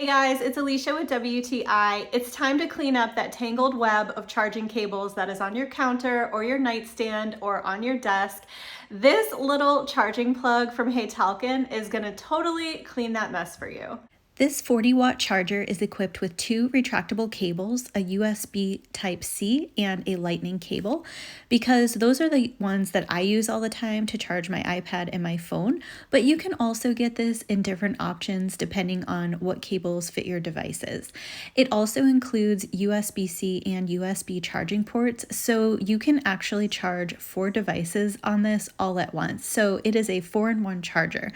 Hey guys, it's Alicia with WTI. It's time to clean up that tangled web of charging cables that is on your counter or your nightstand or on your desk. This little charging plug from HATALKIN is going to totally clean that mess for you. This 40-watt charger is equipped with two retractable cables, a USB Type-C and a Lightning cable, because those are the ones that I use all the time to charge my iPad and my phone, but you can also get this in different options depending on what cables fit your devices. It also includes USB-C and USB charging ports, so you can actually charge 4 devices on this all at once. So it is a 4-in-1 charger.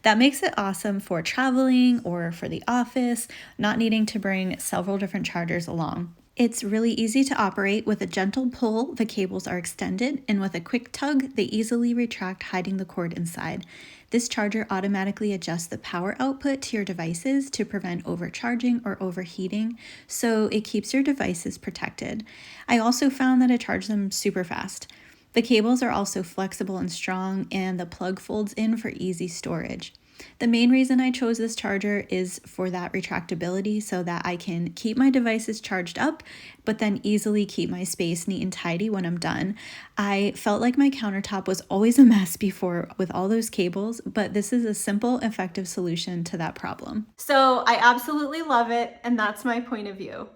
That makes it awesome for traveling or for the office, not needing to bring several different chargers along. It's really easy to operate. With a gentle pull, the cables are extended, and with a quick tug, they easily retract, hiding the cord inside. This charger automatically adjusts the power output to your devices to prevent overcharging or overheating, so it keeps your devices protected. I also found that I charge them super fast. The cables are also flexible and strong, and the plug folds in for easy storage. The main reason I chose this charger is for that retractability, so that I can keep my devices charged up, but then easily keep my space neat and tidy when I'm done. I felt like my countertop was always a mess before with all those cables, but this is a simple, effective solution to that problem. So I absolutely love it, and that's my point of view.